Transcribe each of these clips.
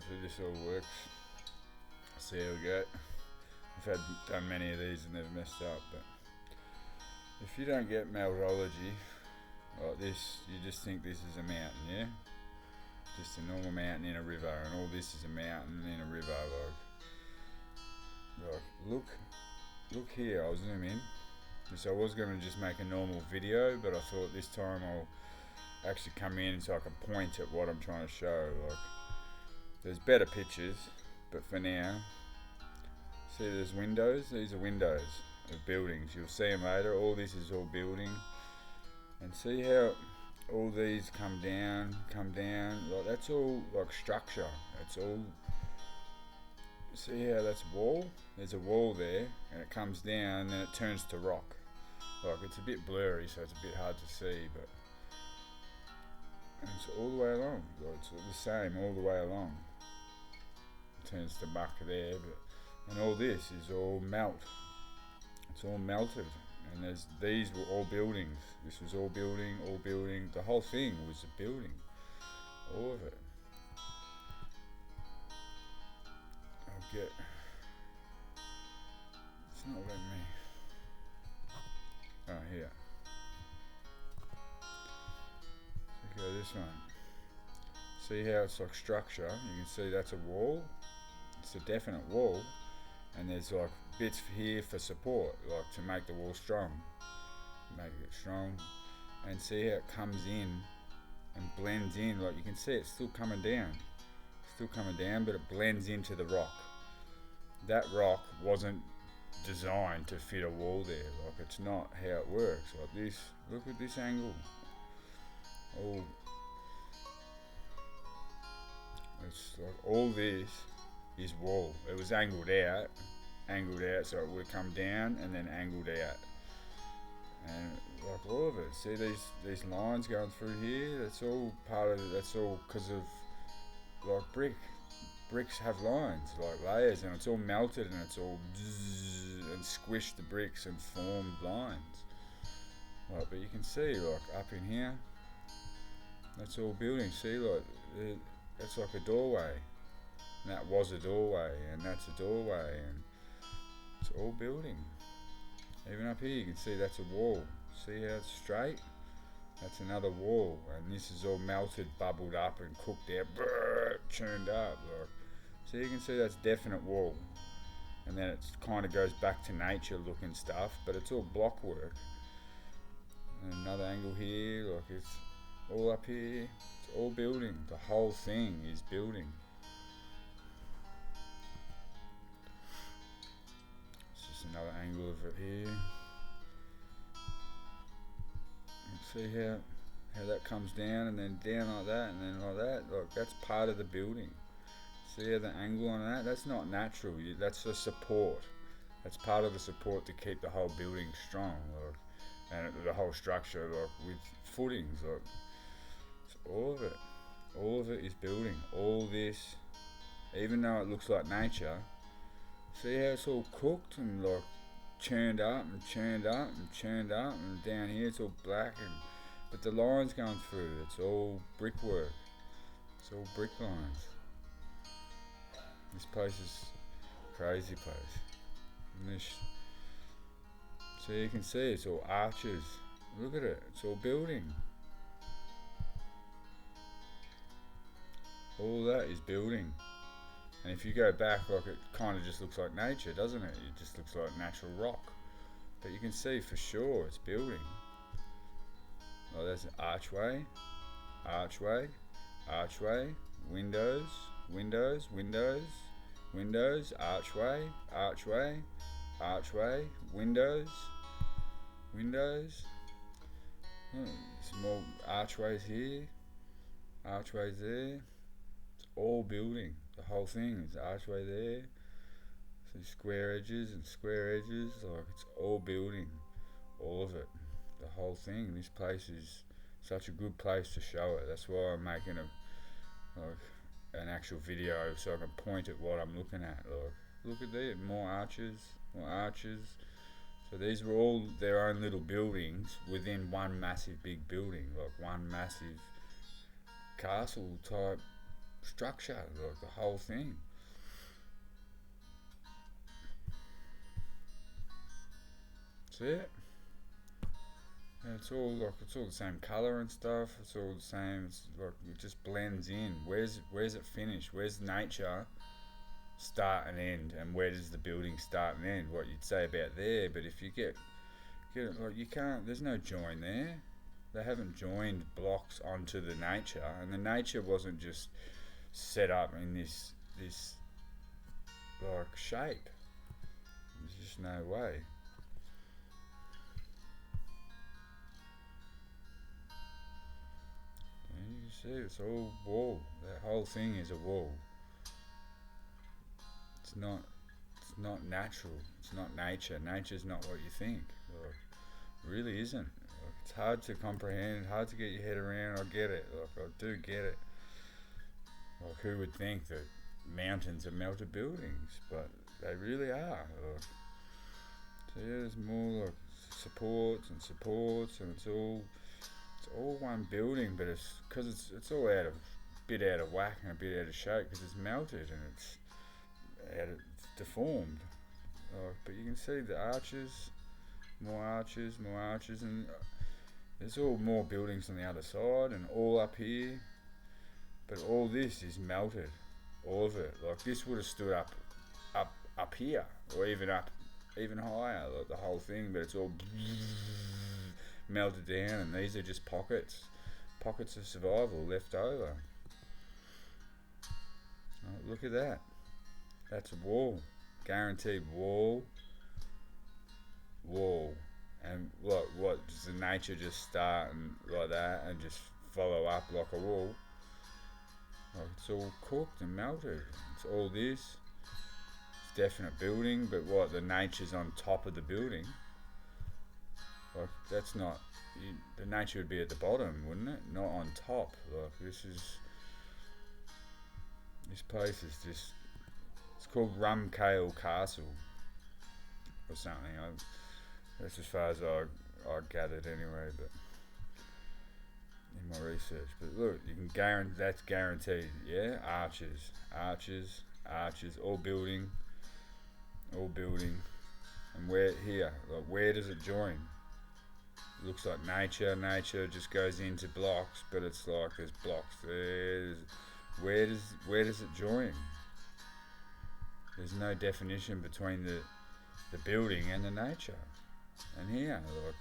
Hopefully this all works. See how we go. I've done many of these and never messed up, but if you don't get Meltology like this, you just think this is a mountain, yeah? Just a normal mountain in a river, and all this is a mountain in a river. Like look here. I'll zoom in. So I was going to just make a normal video, but I thought this time I'll actually come in so I can point at what I'm trying to show. Like, there's better pictures, but for now, see there's windows. These are windows of buildings. You'll see them later. All this is all building, and see how all these come down. Like, that's all like structure. It's all. See how that's wall? There's a wall there, and it comes down, and then it turns to rock. Like, it's a bit blurry, so it's a bit hard to see, but it's all the way along. Like, it's the same all the way along. It turns to muck there, but and all this is all melt. It's all melted, and these were all buildings. This was all building. The whole thing was a building, all of it. I'll get. It's not letting me. Oh, here. So go this one. See how it's like structure? You can see that's a wall. It's a definite wall, and there's like bits here for support, like to make the wall strong. Make it strong, and see how it comes in and blends in. Like, you can see it's still coming down. But it blends into the rock. That rock wasn't designed to fit a wall there. Like, it's not how it works. Like this, look at this angle. Oh, it's like all this is wall. It was angled out, so it would come down and then angled out. And like all of it, see these lines going through here. That's all part of it. That's all because of like bricks have lines, like layers, and it's all melted, and it's all and squished the bricks and formed lines. Like, but you can see, like up in here, that's all building. See, like that's like a doorway, and that was a doorway, and that's a doorway, and it's all building. Even up here, you can see that's a wall. See how it's straight? That's another wall, and this is all melted, bubbled up, and cooked out, churned up. Like, so you can see that's definite wall, and then it kind of goes back to nature looking stuff, but it's all block work. And another angle here, like it's all up here. It's all building. The whole thing is building. It's just another angle of it here. See how that comes down and then down like that and then like that. Like, that's part of the building. See how the angle on that? That's not natural. That's the support. That's part of the support to keep the whole building strong. Like, and the whole structure, like with footings. Like, it's all of it. All of it is building. All this, even though it looks like nature. See how it's all cooked and like churned up, and down here it's all black, but the lines going through, it's all brickwork. It's all brick lines. This place is a crazy place. So you can see it's all arches. Look at it, it's all building. All that is building. And if you go back, like, it kind of just looks like nature, doesn't it? It just looks like natural rock. But you can see for sure it's building. Oh, there's an archway, windows, archway, windows. Some more archways here, archways there. It's all building. The whole thing is archway there. Some square edges, like it's all building, all of it, the whole thing. This place is such a good place to show it. That's why I'm making an actual video so I can point at what I'm looking at. Like, look at that, more arches. So these were all their own little buildings within one massive big building, like one massive castle type structure, like the whole thing. That's it. And it's all the same colour and stuff. It's all the same. It's like it just blends in. Where's it finish? Where's nature start and end? And where does the building start and end? What you'd say about there. But if you get it, like you can't. There's no join there. They haven't joined blocks onto the nature, and the nature wasn't just set up in this like shape. There's just no way. And you can see it's all wall. That whole thing is a wall. It's not natural. It's not nature. Nature's not what you think. Like, it really isn't. Like, it's hard to comprehend, hard to get your head around. I get it. Like, I do get it. Like, who would think that mountains are melted buildings? But they really are. Like, so yeah, there's more like supports, and it's all one building. But it's because it's all bit out of whack and a bit out of shape because it's melted and it's deformed. But you can see the arches, more arches, and there's all more buildings on the other side and all up here. But all this is melted, all of it. Like this would have stood up here, or even higher, like the whole thing. But it's all melted down, and these are just pockets of survival left over. Look at that. That's a wall, guaranteed wall. And what does the nature just start and like that and just follow up like a wall? Like it's all cooked and melted. It's all this. It's definite building, but what the nature's on top of the building. Like that's not. The nature would be at the bottom, wouldn't it? Not on top. Like this place is just. It's called Rumkale Castle or something. That's as far as I gathered anyway, but in my research. But look, you can guarantee that's guaranteed. Yeah, arches, all building, and where here? Like where does it join? It looks like nature just goes into blocks, but it's like there's blocks there. Where does it join? There's no definition between the building and the nature. And here, look,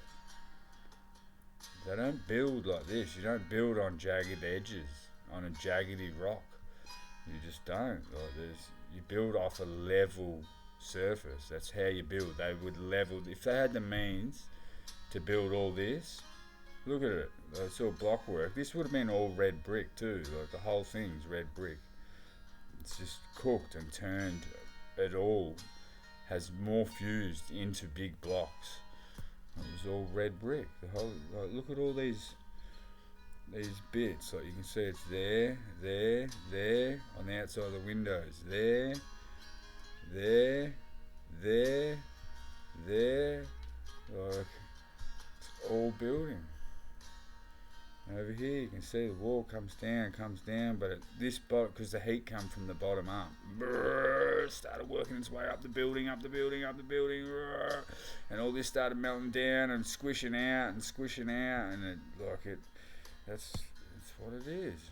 they don't build like this. You don't build on jagged edges, on a jaggedy rock. You just don't. Like you build off a level surface. That's how you build. They would level. If they had the means to build all this, look at it. It's all block work. This would have been all red brick too. Like the whole thing's red brick. It's just cooked and turned. It all has more fused into big blocks. It was all red brick. The whole look at all these bits. Like you can see it's there on the outside of the windows. There. Like it's all building. Over here you can see the wall comes down, but at this spot, because the heat come from the bottom up, started working its way up the building, and all this started melting down and squishing out, and that's what it is.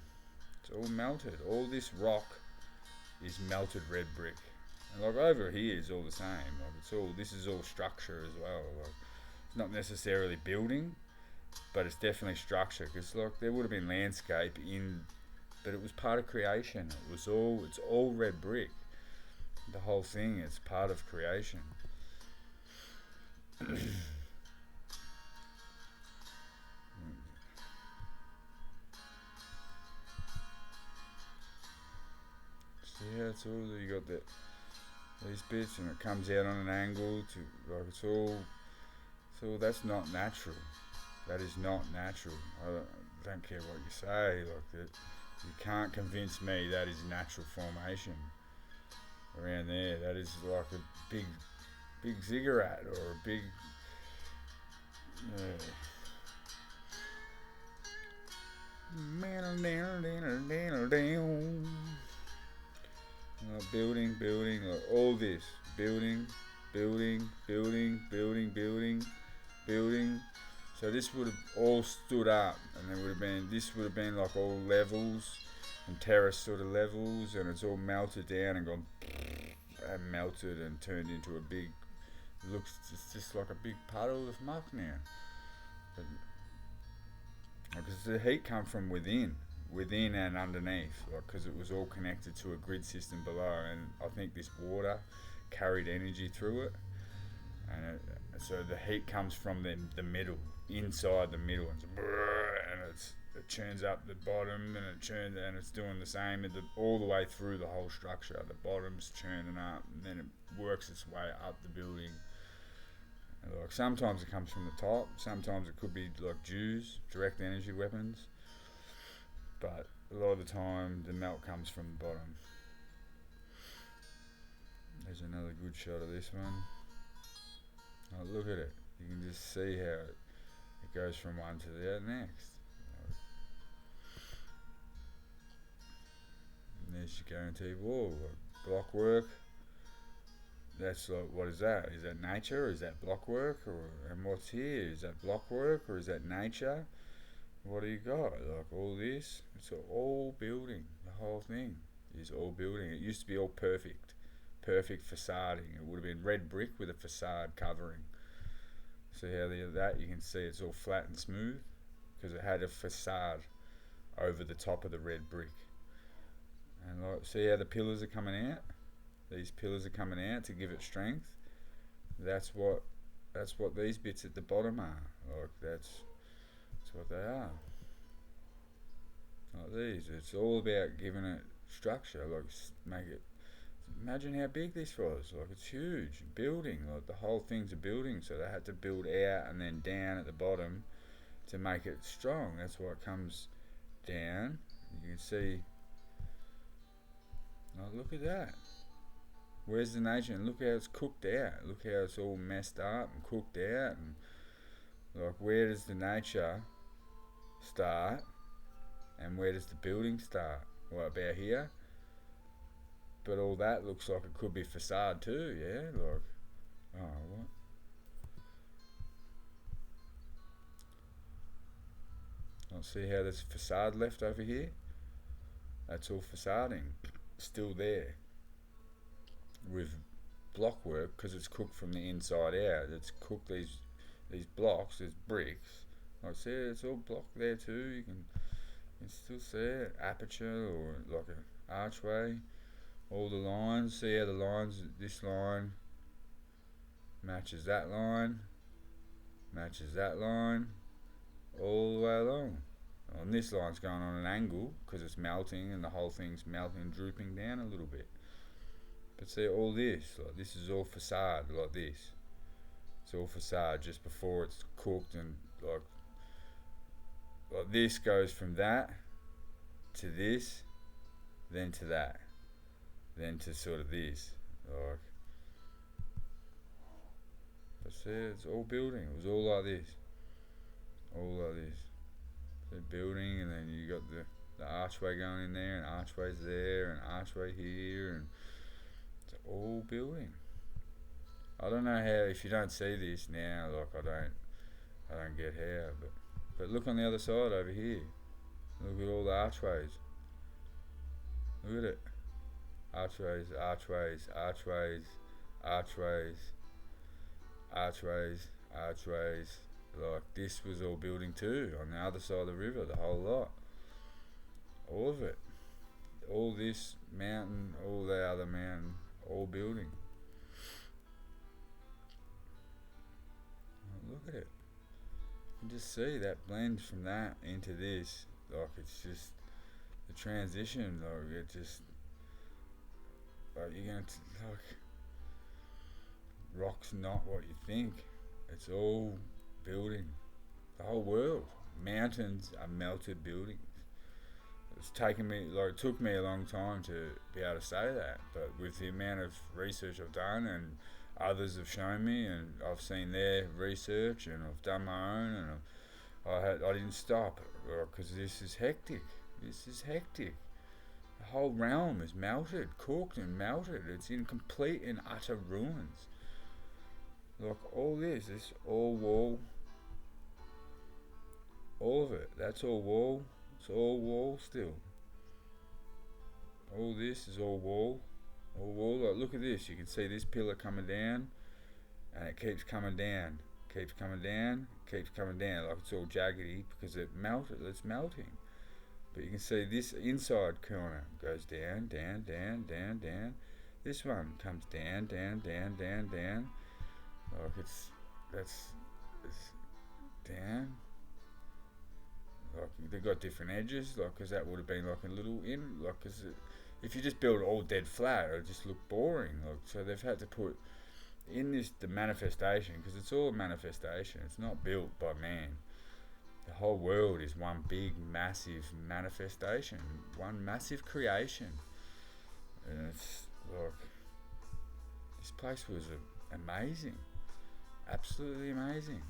It's all melted. All this rock is melted red brick, and like over here is all the same. Like this is all structure as well. Like it's not necessarily building, but it's definitely structure, because like there would have been landscape but it was part of creation. It's all red brick. The whole thing is part of creation. So yeah, it's all you got these bits, and it comes out on an angle to like it's all that's not natural. That is not natural. I don't care what you say. Like that, you can't convince me that is natural formation. Around there, that is like a big ziggurat or a big. building, like all this, building, building, building, building, building, building. So this would have all stood up, and there would have been, this would have been like all levels and terrace sort of levels, and it's all melted down and gone and melted and turned into a big, looks just like a big puddle of muck now. Because the heat come from within and underneath, because it was all connected to a grid system below, and I think this water carried energy through it, and so the heat comes from the middle, inside the middle, and it churns up the bottom, and it's doing the same all the way through the whole structure. The bottom's churning up, and then it works its way up the building. Like sometimes it comes from the top, sometimes it could be like dews, direct energy weapons, but a lot of the time the melt comes from the bottom. There's another good shot of this one. Oh, look at it. You can just see how it goes from one to the next. And there's your guaranteed wall, like block work. That's like, what is that? Is that nature, or is that block work, and what's here? Is that block work, or is that nature? What do you got? Like all this, it's all building. The whole thing is all building. It used to be all perfect facading. It would have been red brick with a facade covering. See how that you can see it's all flat and smooth because it had a facade over the top of the red brick. And like, see how the pillars are coming out? These pillars are coming out to give it strength. That's what these bits at the bottom are. Like that's what they are. Like these. It's all about giving it structure. Like make it. Imagine how big this was. Like it's huge. Building. Like the whole thing's a building. So they had to build out and then down at the bottom to make it strong. That's why it comes down. You can see. Oh, look at that. Where's the nature? And look how it's cooked out. Look how it's all messed up and cooked out. And like, where does the nature start? And where does the building start? Well, about here. But all that looks like it could be facade too, yeah? Like, oh, what? I'll see how there's facade left over here. That's all facading. Still there. With block work, because it's cooked from the inside out. It's cooked these blocks, there's bricks. Like see, it's all blocked there too. You can still see it. Aperture or like an archway. All the lines. See how the lines. This line matches that line. Matches that line. All the way along. And this line's going on an angle because it's melting, and the whole thing's melting, drooping down a little bit. But see all this, like this is all facade, like this. It's all facade just before it's cooked, and like this goes from that to this, then to that, then to sort of this. Like, but see, it's all building. It was all like this, all like this. So building, and then you got the archway going in there, and archways there, and archway here, and all building. I don't know how, if you don't see this now, like I don't get how, but look on the other side over here. Look at all the archways. Look at it. Archways, archways, archways, archways, archways, archways. Like this was all building too on the other side of the river, the whole lot. All of it. All this mountain, all the other mountain, all building. Oh, look at it. You can just see that blend from that into this. Like it's just the transition. Like it just like you're going to like rock's not what you think. It's all building. The whole world. Mountains are melted buildings. It's taken me, like it took me a long time to be able to say that, but with the amount of research I've done and others have shown me, and I've seen their research, and I've done my own, and I didn't stop because this is hectic. This is hectic. The whole realm is melted, cooked and melted. It's in complete and utter ruins. Like all this all wall. All of it, that's all wall. It's all wall still. All this is all wall. All wall. Like, look at this. You can see this pillar coming down, and it keeps coming down. Keeps coming down. Keeps coming down. Like it's all jaggedy because it melted. It's melting. But you can see this inside corner goes down, down, down, down, down. This one comes down, down, down, down, down. Like it's down. Like they've got different edges, like because that would have been like a little in, like because if you just build it all dead flat, it'll just look boring. Like so they've had to put in this the manifestation, because it's all a manifestation. It's not built by man. The whole world is one big massive manifestation, one massive creation, and it's like this place was amazing, absolutely amazing.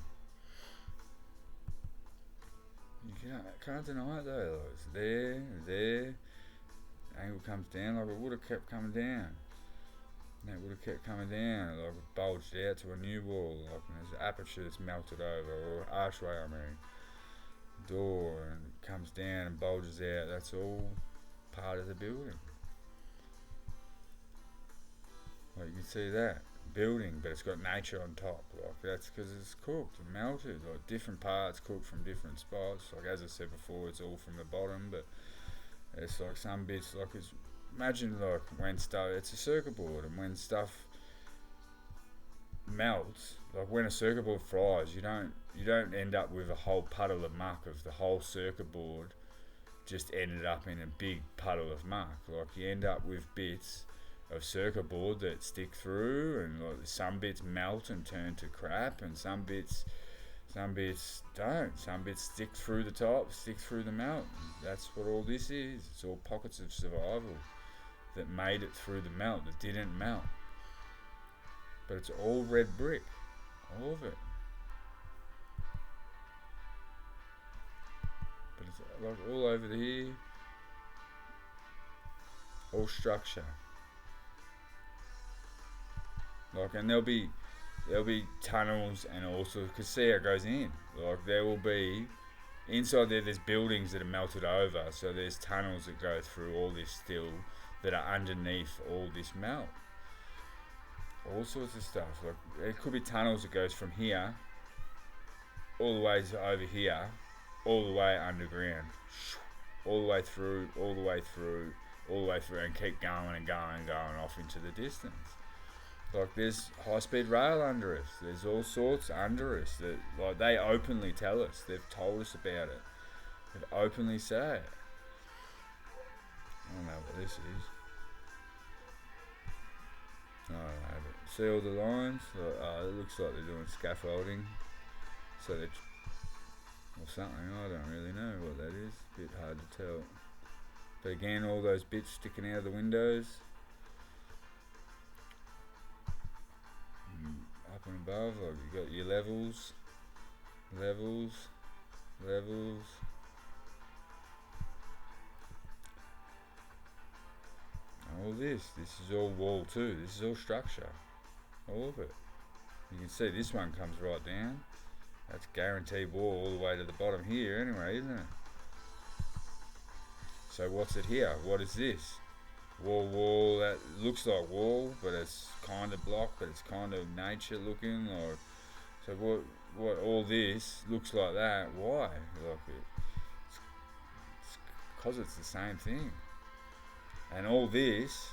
You can't deny it though. Like it's there. Angle comes down, like it would have kept coming down. And it would have kept coming down, like it bulged out to a new wall, like and there's an aperture that's melted over, or archway door, and it comes down and bulges out. That's all part of the building. Like you can see that building, but it's got nature on top. Like that's because it's cooked and melted. Like different parts cooked from different spots. Like as I said before, it's all from the bottom, but it's like some bits. Like it's imagine like when stuff. It's a circuit board, and when stuff melts, like when a circuit board fries, you don't end up with a whole puddle of muck of the whole circuit board just ended up in a big puddle of muck. Like you end up with bits of circuit board that stick through, and like some bits melt and turn to crap, and some bits don't. Some bits stick through the top, stick through the melt. That's what all this is. It's all pockets of survival that made it through the melt, that didn't melt. But it's all red brick, all of it. But it's like all over here, all structure. Like, and there'll be tunnels and also, because see how it goes in. Like there will be inside there. There's buildings that are melted over, so there's tunnels that go through all this still that are underneath all this melt. All sorts of stuff. Like it could be tunnels that goes from here all the way to over here, all the way underground, all the way through, all the way through, all the way through, and keep going and going and going off into the distance. Like there's high-speed rail under us. There's all sorts under us that, like, they openly tell us. They've told us about it. They've openly say it. I don't know what this is. I don't know, but see all the lines? Like, it looks like they're doing scaffolding. So they're or something. I don't really know what that is. A bit hard to tell. But again, all those bits sticking out of the windows. Up and above, like you got your levels. And all this is all wall too. This is all structure, all of it. You can see this one comes right down. That's guaranteed wall all the way to the bottom here anyway, isn't it? So what's it here? What is this? Wall, that looks like wall, but it's kind of block, but it's kind of nature looking. Or so what all this looks like that. Why? Like it's because it's the same thing. And all this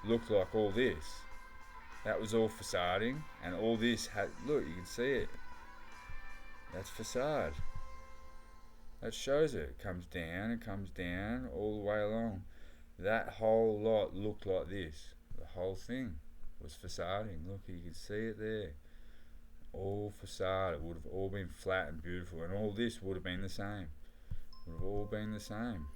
looked like all this. That was all facading, and all this had, look, you can see it. That's facade. That shows it. It comes down all the way along. That whole lot looked like this. The whole thing was facading. Look, you can see it there. All facade. It would have all been flat and beautiful, and all this would have been the same. Would have all been the same.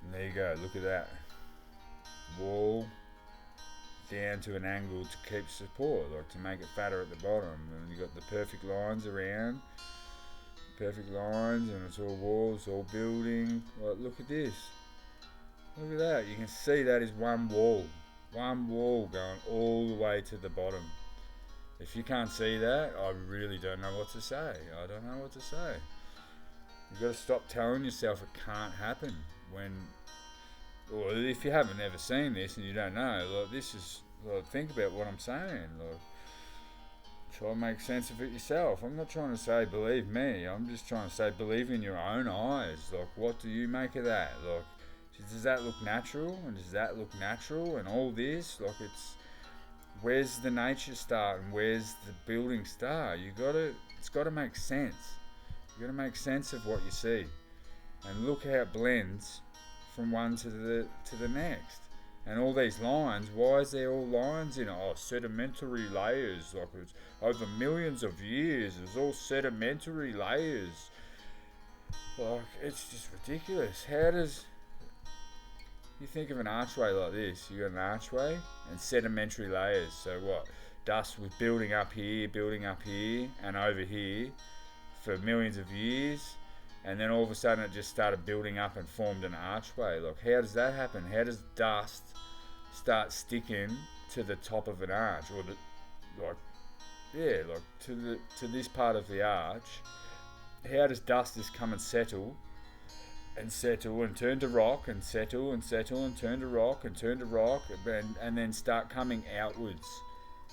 And there you go. Look at that. Wall, down to an angle to keep support, like to make it fatter at the bottom. And you got the perfect lines around, perfect lines, and it's all walls, all building. Like, look at this. Look at that. You can see that is one wall going all the way to the bottom. If you can't see that, I really don't know what to say. I don't know what to say. You've got to stop telling yourself it can't happen when, or if you haven't ever seen this and you don't know, like, this is, like, think about what I'm saying. Like, try to make sense of it yourself. I'm not trying to say believe me. I'm just trying to say believe in your own eyes. Like, what do you make of that? Like, does that look natural? And does that look natural? And all this, like, where's the nature start and where's the building start? It's got to make sense. You got to make sense of what you see, and look how it blends from one to the next. And all these lines, why is there all lines in it? Oh, sedimentary layers, like it's over millions of years. It's all sedimentary layers. Like, it's just ridiculous. How does you think of an archway like this? You got an archway and sedimentary layers. So what? Dust was building up here, and over here for millions of years, and then all of a sudden it just started building up and formed an archway. Like, how does that happen? How does dust start sticking to the top of an arch, or to this part of the arch? How does dust just come and settle and turn to rock and settle and turn to rock and then start coming outwards,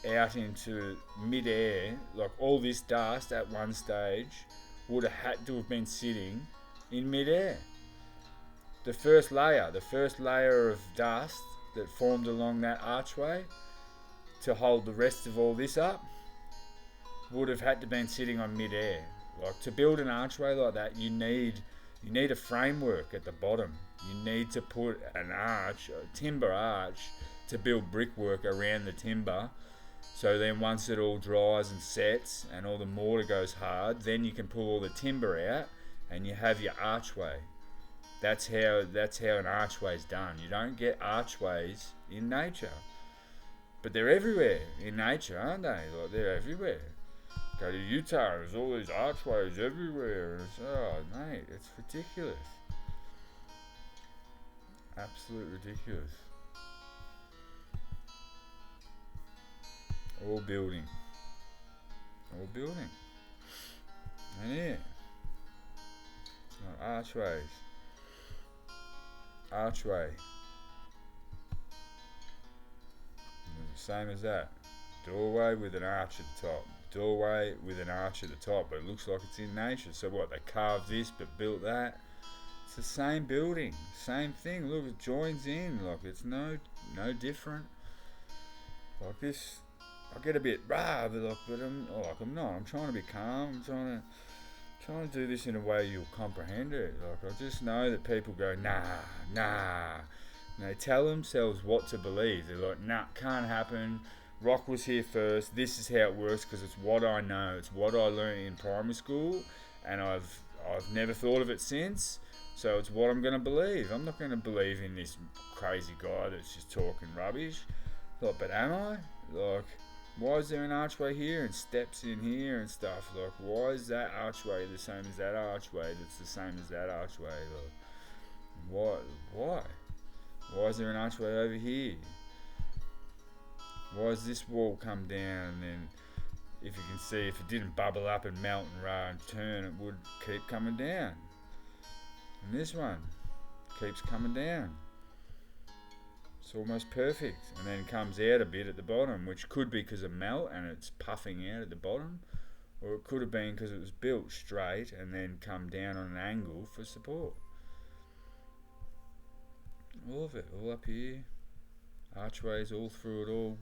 out into mid-air? Like, all this dust at one stage would have had to have been sitting in mid-air. The first layer of dust that formed along that archway to hold the rest of all this up would have had to been sitting on mid-air. Like, to build an archway like that, you need a framework at the bottom. You need to put an arch, a timber arch, to build brickwork around the timber. So then once it all dries and sets and all the mortar goes hard, then you can pull all the timber out and you have your archway. That's how an archway is done. You don't get archways in nature. But they're everywhere in nature, aren't they? Like, they're everywhere. Go to Utah, there's all these archways everywhere. And mate, it's ridiculous. Absolute ridiculous. All building. And yeah. Archways. Archway. Same as that. Doorway with an arch at the top. Doorway with an arch at the top, but it looks like it's in nature. So what, they carved this but built that? It's the same building, same thing. Look, it joins in. Like, it's no different. Like this, I get a bit rah, but I'm not. I'm trying to be calm. I'm trying to do this in a way you'll comprehend it. Like, I just know that people go nah. And they tell themselves what to believe. They're like, nah, can't happen. Rock was here first. This is how it works because it's what I know. It's what I learned in primary school, and I've never thought of it since. So it's what I'm going to believe. I'm not going to believe in this crazy guy that's just talking rubbish. Like, but am I? Like, why is there an archway here and steps in here and stuff? Like, why is that archway the same as that archway that's the same as that archway? Like, why? Why is there an archway over here? Why does this wall come down, and then, if you can see, if it didn't bubble up and melt and and turn, it would keep coming down. And this one keeps coming down. It's almost perfect, and then comes out a bit at the bottom, which could be because of melt and it's puffing out at the bottom, or it could have been because it was built straight and then come down on an angle for support. All of it, all up here. Archways all through it all.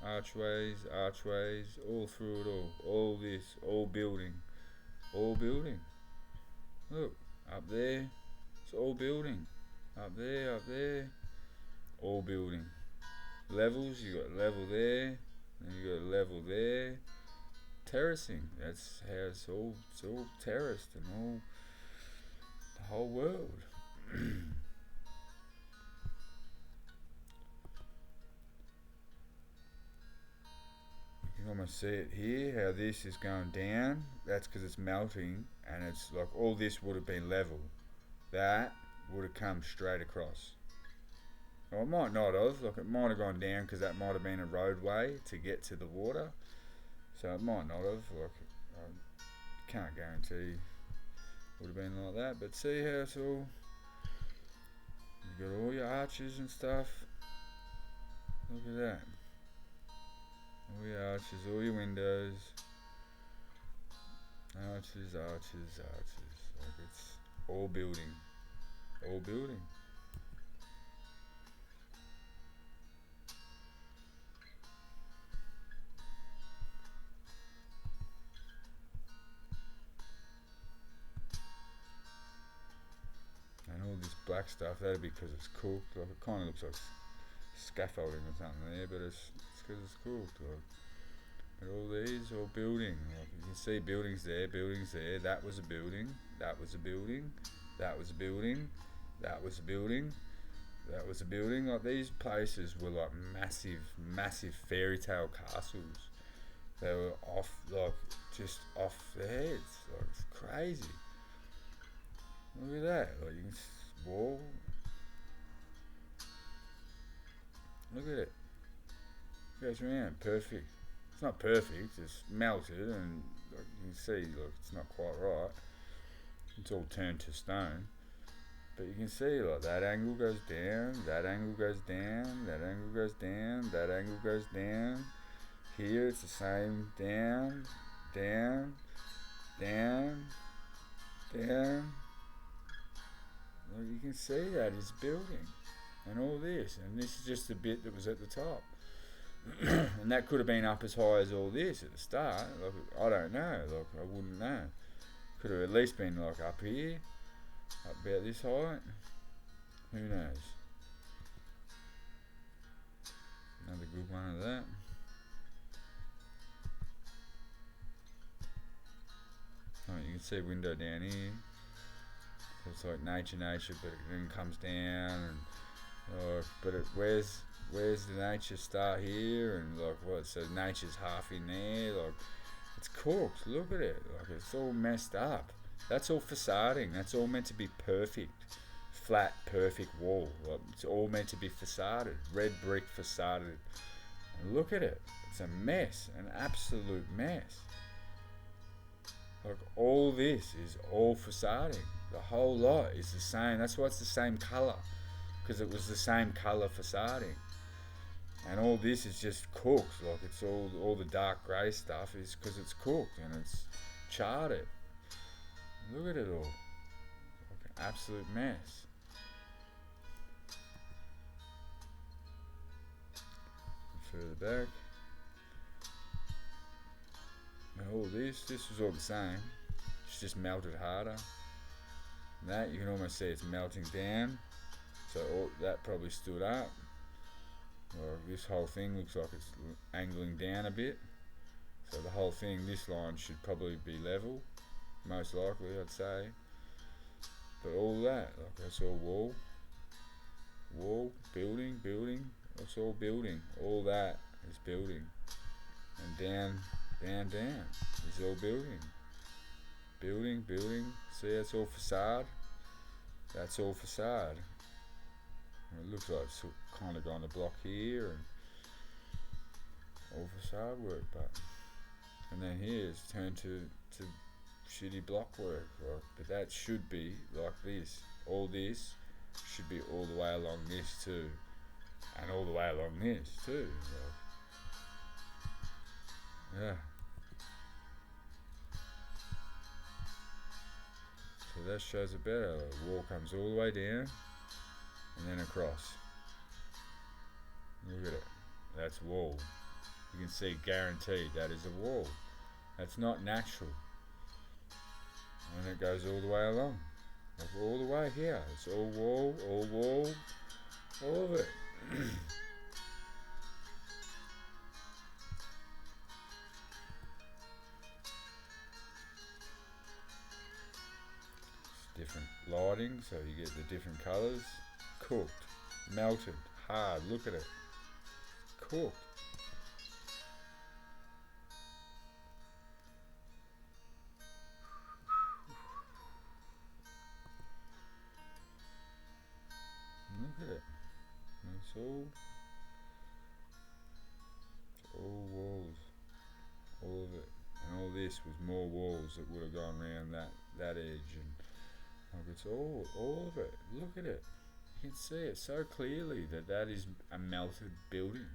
Archways, all through it all. All this, all building. Look, up there, it's all building. Up there, all building. Levels, you got level there, and you got level there. Terracing, that's how it's all terraced and all, the whole world. can almost see it here, how this is going down. That's because it's melting, and it's like all this would have been level. That would have come straight across. Or it might not have, like it might have gone down because that might have been a roadway to get to the water. So it might not have, like, I can't guarantee it would have been like that, but see how it's all, you've got all your arches and stuff. Look at that. All your arches, all your windows. Arches, arches, arches. Like it's all building. All building. And all this black stuff, that'd be because it's cooked. Like it kind of looks like scaffolding or something there, but it's because it's cooked. Like, but all these, all building. Like you can see buildings there, buildings there. That was a building. That was a building. That was a building. That was a building. That was a building. Like these places were like massive, massive fairy tale castles. They were off, like just off their heads. Like it's crazy. Look at that. Like you can wall. Look at it. Goes around. Perfect. It's not perfect. It's melted, and like you can see, look, it's not quite right. It's all turned to stone. But you can see, like that angle goes down. That angle goes down. That angle goes down. That angle goes down. Here it's the same. Down, down, down, down. Like you can see that it's building. And all this, and this is just the bit that was at the top. And that could have been up as high as all this at the start. Like, I don't know, like I wouldn't know. Could have at least been like up here, up about this height. Who knows? Another good one of that. Oh, you can see a window down here. So it's like nature, but it then comes down and but where's the nature start here, and like what, so nature's half in there, like it's cooked. Look at it, like it's all messed up. That's all facading. That's all meant to be perfect, flat, perfect wall. Like it's all meant to be facaded, red brick facaded. And look at it, it's a mess, an absolute mess. Like all this is all facading. The whole lot is the same. That's why it's the same colour. Because it was the same colour facading, and all this is just cooked. Like it's all the dark grey stuff is because it's cooked and it's charted. Look at it all, like an absolute mess. Further back, and all this was all the same. It's just melted harder. And that you can almost see it's melting down. So that probably stood up. Well, this whole thing looks like it's angling down a bit. So the whole thing, this line should probably be level, most likely I'd say. But all that, like that's all wall, building, that's all building. All that is building. And down is all building. Building, see that's all facade. That's all facade. It looks like it's kind of gone to block here and all facade work, and then here it's turned to shitty block work. Like, but that should be like this. All this should be all the way along this too, and all the way along this too. Like, yeah. So that shows it better. The wall comes all the way down. And then across. Look at it. That's wall. You can see guaranteed that is a wall. That's not natural. And it goes all the way along. Like all the way here. It's all wall, all of it. It's different lighting, so you get the different colours. Cooked, melted, hard. Look at it. Cooked. all walls, all of it, and all this was more walls that would have gone around that edge, and like it's all of it. Look at it. You can see it so clearly that is a melted building.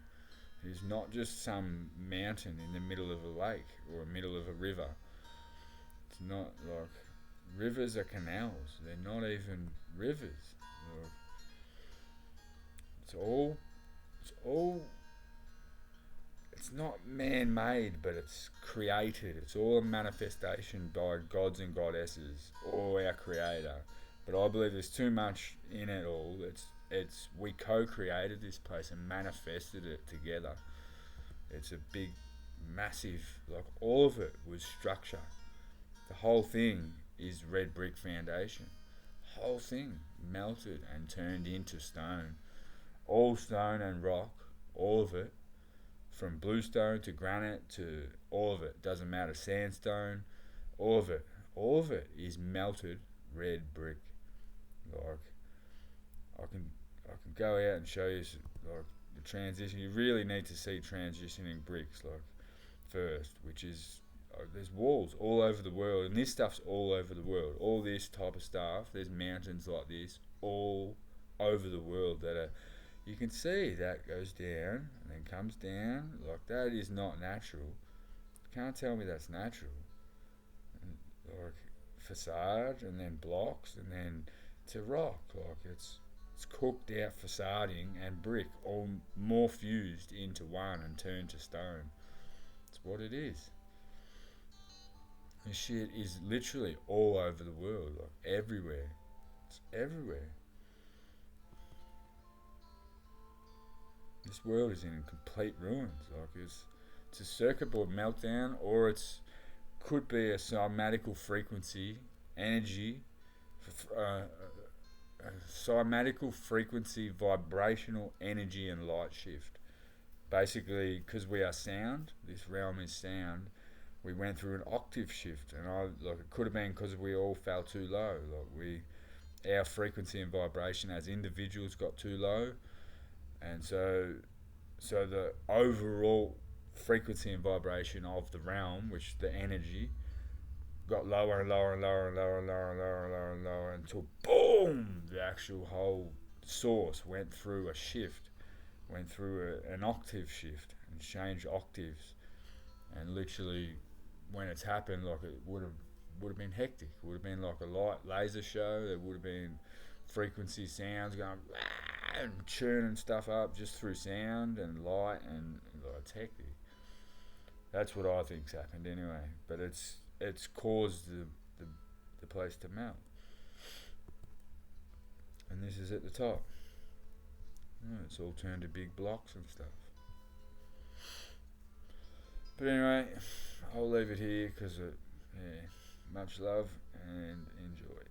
It is not just some mountain in the middle of a lake or the middle of a river. It's not like rivers are canals. They're not even rivers. Like, it's not man-made, but it's created. It's all a manifestation by gods and goddesses, or our creator. But I believe there's too much in it all. It's we co-created this place and manifested it together. It's a big, massive, like all of it was structure. The whole thing is red brick foundation. The whole thing melted and turned into stone. All stone and rock, all of it, from bluestone to granite to all of it, doesn't matter, sandstone, all of it is melted red brick. Like I can go out and show you like the transition. You really need to see transitioning bricks like first, which is there's walls all over the world, and this stuff's all over the world. All this type of stuff, there's mountains like this all over the world that are. You can see that goes down and then comes down. Like that is not natural. You can't tell me that's natural. And like facade and then blocks and then to rock. Like it's cooked out facading and brick all more fused into one and turned to stone. It's what it is. This shit is literally all over the world, like everywhere. It's everywhere. This world is in complete ruins. Like it's a circuit board meltdown, or it's could be a cymatical frequency energy, cymatical frequency vibrational energy and light shift. Basically, because we are sound, this realm is sound. We went through an octave shift, and it could have been because we all fell too low. Our frequency and vibration as individuals got too low. And so the overall frequency and vibration of the realm, which the energy, got lower and lower and lower and lower and lower and lower and lower and lower until boom, the actual whole source went through a shift, went through an octave shift and changed octaves. And literally, when it's happened, like it would have been hectic. It would have been like a light laser show. There would have been frequency sounds going and churning stuff up just through sound and light, and it's hectic. That's what I think's happened anyway. But it's caused the place to melt. And this is at the top. It's all turned to big blocks and stuff. But anyway, I'll leave it here because much love and enjoy.